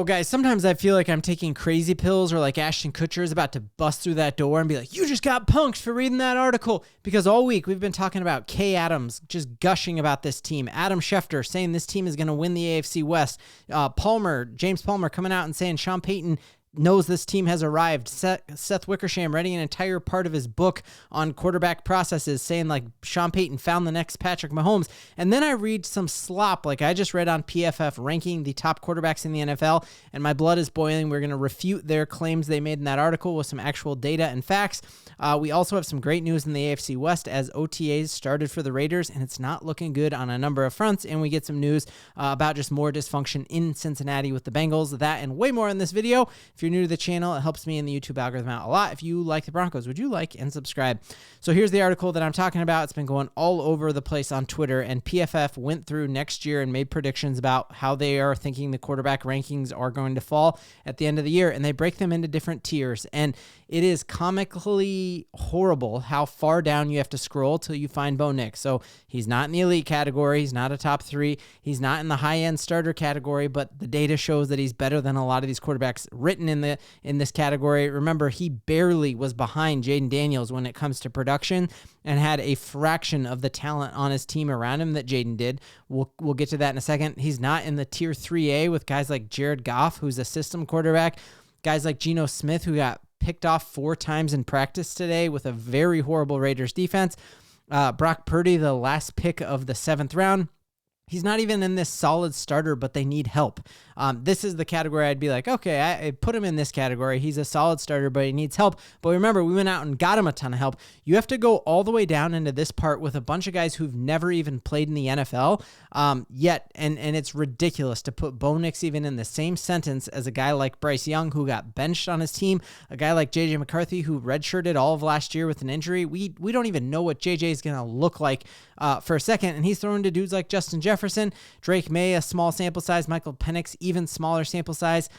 Oh, guys, sometimes I feel like I'm taking crazy pills or like Ashton Kutcher is about to bust through that door and be like, you just got punked for reading that article. Because all week we've been talking about Kay Adams just gushing about this team. Adam Schefter saying this team is going to win the AFC West. James Palmer coming out and saying Sean Payton knows this team has arrived. Seth Wickersham writing an entire part of his book on quarterback processes saying like Sean Payton found the next Patrick Mahomes. And then I read some slop like I just read on PFF ranking the top quarterbacks in the NFL, and my blood is boiling. We're going to refute their claims they made in that article with some actual data and facts. We also have some great news in the AFC West as OTAs started for the Raiders, and it's not looking good on a number of fronts. And we get some news about just more dysfunction in Cincinnati with the Bengals. That and way more in this video. If you're new to the channel, it helps me in the YouTube algorithm out a lot. If you like the Broncos, would you like and subscribe? So here's the article that I'm talking about. It's been going all over the place on Twitter, and PFF went through next year and made predictions about how they are thinking the quarterback rankings are going to fall at the end of the year, and they break them into different tiers. And it is comically horrible how far down you have to scroll till you find Bo Nix. So he's not in the elite category. He's not a top 3. He's not in the high-end starter category, but the data shows that he's better than a lot of these quarterbacks written in this category. Remember, he barely was behind Jaden Daniels when it comes to production and had a fraction of the talent on his team around him that Jaden did. We'll get to that in a second. He's not in the tier 3A with guys like Jared Goff, who's a system quarterback, guys like Geno Smith, who got picked off 4 times in practice today with a very horrible Raiders defense. Brock Purdy, the last pick of the 7th round. He's not even in this solid starter, but they need help. This is the category I'd be like, okay, I put him in this category. He's a solid starter, but he needs help. But remember, we went out and got him a ton of help. You have to go all the way down into this part with a bunch of guys who've never even played in the NFL yet. And it's ridiculous to put Bo Nix even in the same sentence as a guy like Bryce Young, who got benched on his team, a guy like JJ McCarthy, who redshirted all of last year with an injury. We don't even know what JJ is going to look like for a second. And he's throwing to dudes like Justin Jefferson, Drake May, a small sample size, Michael Penix, even smaller sample size.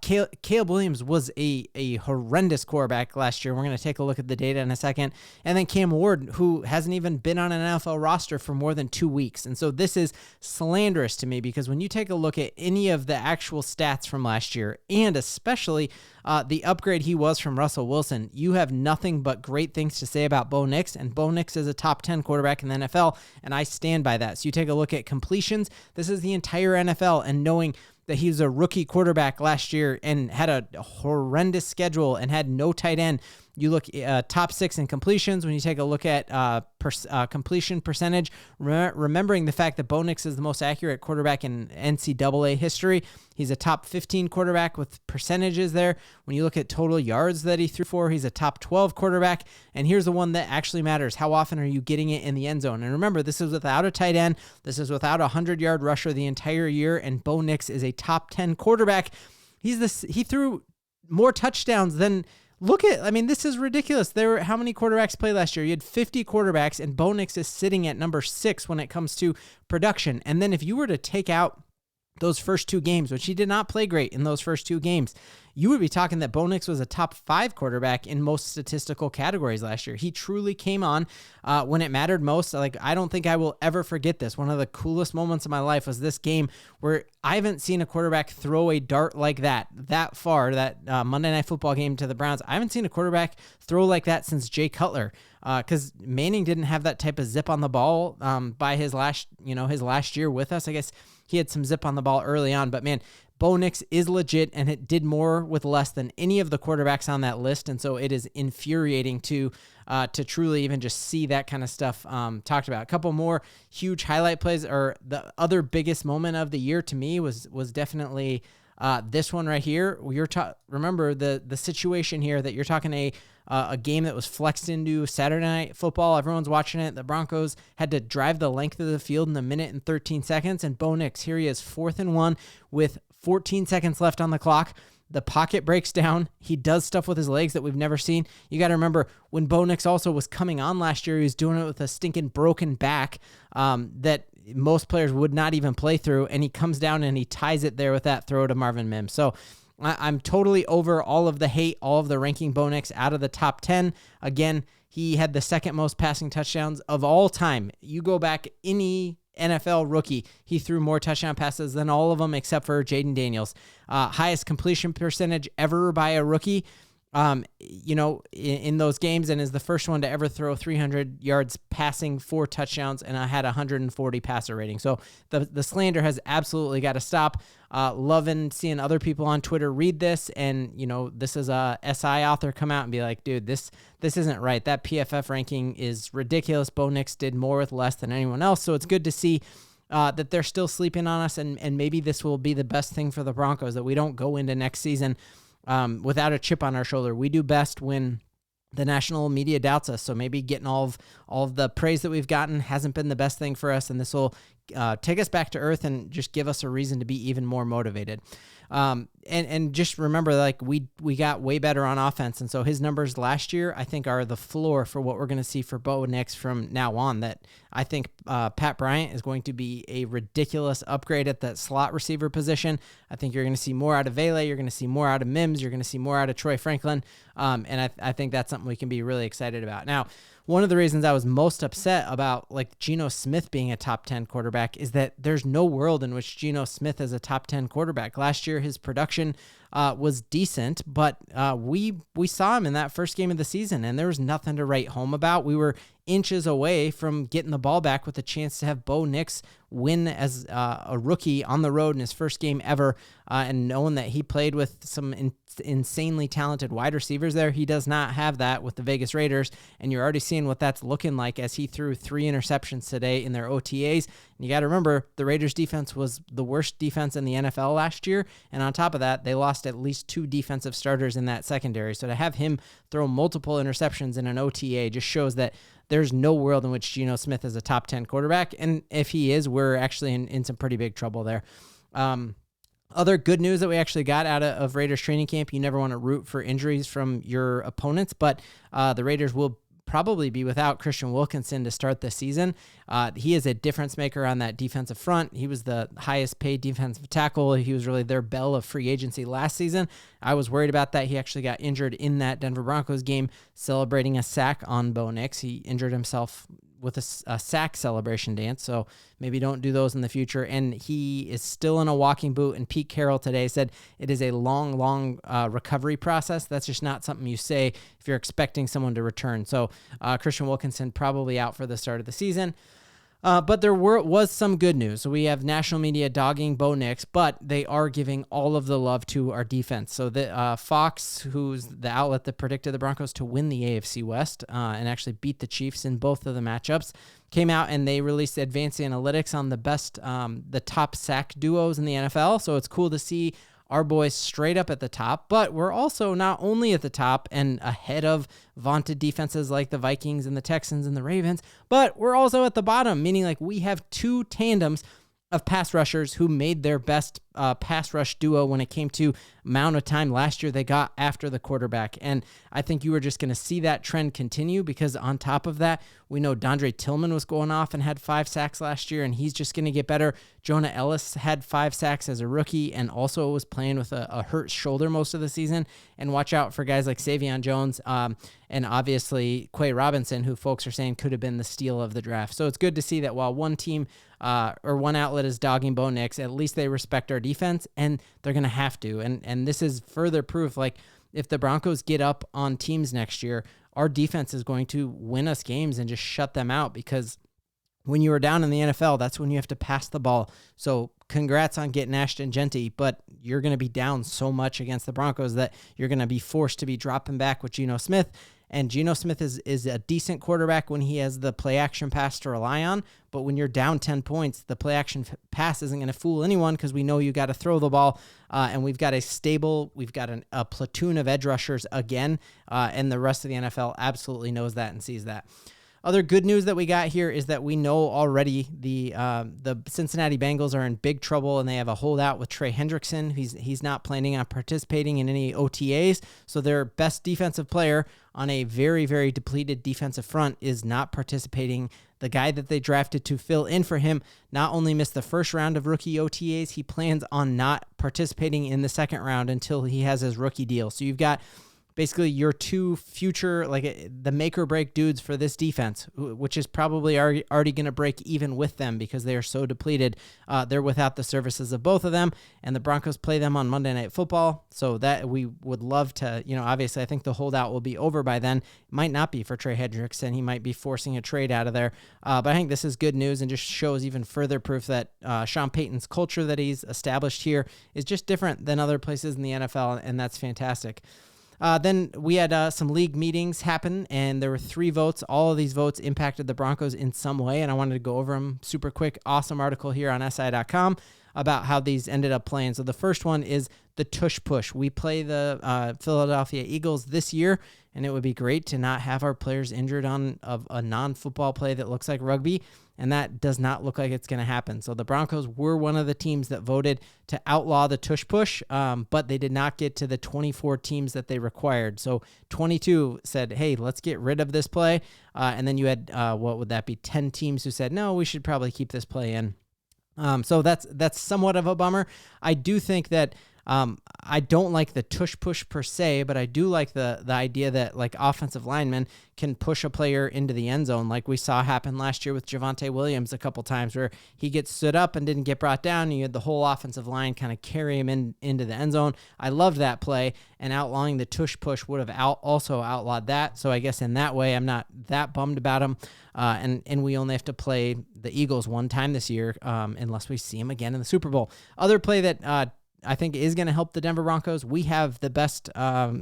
Caleb Williams was a horrendous quarterback last year. We're going to take a look at the data in a second. And then Cam Ward, who hasn't even been on an NFL roster for more than 2 weeks. And so this is slanderous to me, because when you take a look at any of the actual stats from last year, and especially the upgrade he was from Russell Wilson, you have nothing but great things to say about Bo Nix, and Bo Nix is a top 10 quarterback in the NFL, and I stand by that. So you take a look at completions. This is the entire NFL, and knowing that he was a rookie quarterback last year and had a horrendous schedule and had no tight end. You look top 6 in completions. When you take a look at completion percentage, remembering the fact that Bo Nix is the most accurate quarterback in NCAA history. He's a top 15 quarterback with percentages there. When you look at total yards that he threw for, he's a top 12 quarterback. And here's the one that actually matters. How often are you getting it in the end zone? And remember, this is without a tight end. This is without a 100-yard rusher the entire year. And Bo Nix is a top 10 quarterback. He threw more touchdowns than... this is ridiculous. How many quarterbacks played last year? You had 50 quarterbacks, and Bo Nix is sitting at number 6 when it comes to production. And then if you were to take out those first 2 games, which he did not play great in those first 2 games, you would be talking that Bo Nix was a top 5 quarterback in most statistical categories last year. He truly came on when it mattered most. I don't think I will ever forget this. One of the coolest moments of my life was this game where I haven't seen a quarterback throw a dart like that far, that Monday Night Football game to the Browns. I haven't seen a quarterback throw like that since Jay Cutler, because Manning didn't have that type of zip on the ball by his last year with us. I guess he had some zip on the ball early on, but man, Bo Nix is legit, and it did more with less than any of the quarterbacks on that list, and so it is infuriating to truly even just see that kind of stuff talked about. A couple more huge highlight plays, or the other biggest moment of the year to me was definitely this one right here. Remember the situation here that you're talking a game that was flexed into Saturday Night Football. Everyone's watching it. The Broncos had to drive the length of the field in 1 minute and 13 seconds, and Bo Nix, here he is, 4th and 1 with 14 seconds left on the clock. The pocket breaks down. He does stuff with his legs that we've never seen. You got to remember, when Bo Nix also was coming on last year, he was doing it with a stinking broken back that most players would not even play through, and he comes down and he ties it there with that throw to Marvin Mims. So I'm totally over all of the hate, all of the ranking Bo Nix out of the top 10. Again, he had the 2nd most passing touchdowns of all time. You go back any NFL rookie. He threw more touchdown passes than all of them except for Jaden Daniels. Highest completion percentage ever by a rookie. In those games, and is the first one to ever throw 300 yards passing, 4 touchdowns, and I had 140 passer rating. So the slander has absolutely got to stop. Loving seeing other people on Twitter read this, and this is a SI author come out and be like, dude, this isn't right. That PFF ranking is ridiculous. Bo Nix did more with less than anyone else. So it's good to see that they're still sleeping on us, and maybe this will be the best thing for the Broncos, that we don't go into next season without a chip on our shoulder. We do best when the national media doubts us. So maybe getting all of the praise that we've gotten hasn't been the best thing for us, and this will take us back to earth and just give us a reason to be even more motivated. And just remember, like, we got way better on offense, and so his numbers last year, I think, are the floor for what we're going to see for Bo Nix from now on. That I think Pat Bryant is going to be a ridiculous upgrade at that slot receiver position. I think you're going to see more out of Vele, you're going to see more out of Mims, you're going to see more out of Troy Franklin, and I think that's something we can be really excited about. Now, one of the reasons I was most upset about like Geno Smith being a top 10 quarterback is that there's no world in which Geno Smith is a top 10 quarterback. Last year, his production was decent, but we saw him in that first game of the season, and there was nothing to write home about. We were inches away from getting the ball back with a chance to have Bo Nix win as a rookie on the road in his first game ever, and knowing that he played with some insanely talented wide receivers there. He does not have that with the Vegas Raiders, and you're already seeing what that's looking like as he threw 3 interceptions today in their OTAs. And you got to remember, the Raiders defense was the worst defense in the NFL last year, and on top of that, they lost at least 2 defensive starters in that secondary. So to have him throw multiple interceptions in an OTA just shows that there's no world in which Geno Smith is a top 10 quarterback. And if he is, we're actually in some pretty big trouble there. Other good news that we actually got out of Raiders training camp, you never want to root for injuries from your opponents, but the Raiders will probably be without Christian Wilkinson to start the season. He is a difference maker on that defensive front. He was the highest paid defensive tackle. He was really their belle of free agency last season. I was worried about that. He actually got injured in that Denver Broncos game celebrating a sack on Bo Nix. He injured himself with a sack celebration dance, so maybe don't do those in the future. And he is still in a walking boot, and Pete Carroll today said it is a long recovery process. That's just not something you say if you're expecting someone to return. So Christian Wilkinson probably out for the start of the season. But there was some good news. So we have national media dogging Bo Nix, but they are giving all of the love to our defense. So the Fox, who's the outlet that predicted the Broncos to win the AFC West and actually beat the Chiefs in both of the matchups, came out and they released advanced analytics on the top sack duos in the NFL. So it's cool to see our boys straight up at the top, but we're also not only at the top and ahead of vaunted defenses like the Vikings and the Texans and the Ravens, but we're also at the bottom, meaning like we have 2 tandems of pass rushers who made their best pass rush duo when it came to amount of time last year they got after the quarterback. And I think you were just going to see that trend continue because on top of that, we know Dondre Tillman was going off and had 5 sacks last year, and he's just going to get better. Jonah Ellis had 5 sacks as a rookie and also was playing with a hurt shoulder most of the season. And watch out for guys like Savion Jones and obviously Quay Robinson, who folks are saying could have been the steal of the draft. So it's good to see that while one team or one outlet is dogging Bo Nix, at least they respect our defense, and they're going to have to. And this is further proof, like, if the Broncos get up on teams next year, our defense is going to win us games and just shut them out, because when you are down in the NFL, that's when you have to pass the ball. So congrats on getting Ashton Genty, but you're going to be down so much against the Broncos that you're going to be forced to be dropping back with Geno Smith. And Geno Smith is a decent quarterback when he has the play-action pass to rely on. But when you're down 10 points, the play-action pass isn't going to fool anyone because we know you got to throw the ball. And we've got a platoon of edge rushers again. And the rest of the NFL absolutely knows that and sees that. Other good news that we got here is that we know already the Cincinnati Bengals are in big trouble, and they have a holdout with Trey Hendrickson. He's not planning on participating in any OTAs, so their best defensive player on a very, very depleted defensive front is not participating. The guy that they drafted to fill in for him not only missed the first round of rookie OTAs, he plans on not participating in the second round until he has his rookie deal. So you've got basically your two future, the make or break dudes for this defense, which is probably already going to break even with them because they are so depleted. They're without the services of both of them, and the Broncos play them on Monday Night Football. So that we would love to, obviously I think the holdout will be over by then. It might not be for Trey Hendrickson. He might be forcing a trade out of there. But I think this is good news and just shows even further proof that Sean Payton's culture that he's established here is just different than other places in the NFL, and that's fantastic. Then we had some league meetings happen, and there were 3 votes. All of these votes impacted the Broncos in some way, and I wanted to go over them super quick. Awesome article here on SI.com about how these ended up playing. So the first one is the tush push. We play the Philadelphia Eagles this year, and it would be great to not have our players injured on a non-football play that looks like rugby, and that does not look like it's going to happen. So the Broncos were one of the teams that voted to outlaw the tush push, but they did not get to the 24 teams that they required. So 22 said, hey, let's get rid of this play, and then you had, 10 teams who said, no, we should probably keep this play in. So that's somewhat of a bummer. I do think that I don't like the tush push per se, but I do like the idea that offensive linemen can push a player into the end zone, like we saw happen last year with Javonte Williams a couple times, where he gets stood up and didn't get brought down, and you had the whole offensive line kind of carry him into the end zone. I loved that play, and outlawing the tush push would have also outlawed that. So I guess in that way, I'm not that bummed about him. And we only have to play the Eagles one time this year, unless we see them again in the Super Bowl. Other play that I think is going to help the Denver Broncos. We have the best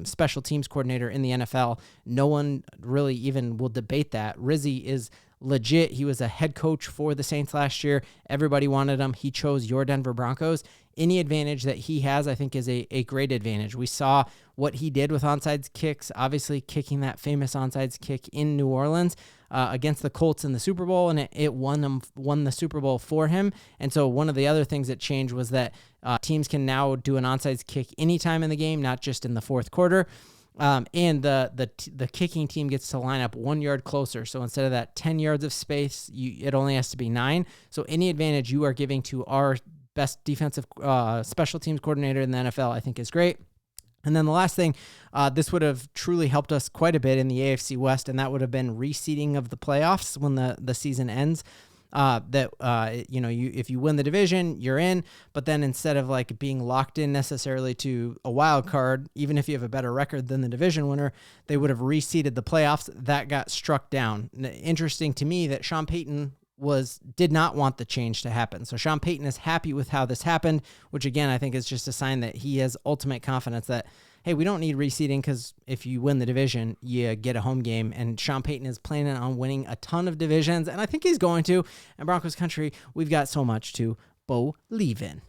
special teams coordinator in the NFL. No one really even will debate that. Rizzi is legit. He was a head coach for the Saints last year. Everybody wanted him. He chose your Denver Broncos. Any advantage that he has, I think, is a great advantage. We saw what he did with onside kicks, obviously kicking that famous onside kick in New Orleans against the Colts in the Super Bowl, and it won the Super Bowl for him. And so one of the other things that changed was that teams can now do an onside kick anytime in the game, not just in the fourth quarter. And the kicking team gets to line up 1 yard closer. So instead of that 10 yards of space, it only has to be 9. So any advantage you are giving to our best defensive special teams coordinator in the NFL, I think is great. And then the last thing, this would have truly helped us quite a bit in the AFC West, and that would have been reseeding of the playoffs when the season ends. If you win the division, you're in, but then instead of being locked in necessarily to a wild card, even if you have a better record than the division winner, they would have reseeded the playoffs. That got struck down. Interesting to me that Sean Payton did not want the change to happen. So Sean Payton is happy with how this happened, which again, I think is just a sign that he has ultimate confidence that, hey, we don't need reseeding because if you win the division, you get a home game. And Sean Payton is planning on winning a ton of divisions, and I think he's going to. And Broncos country, we've got so much to believe in.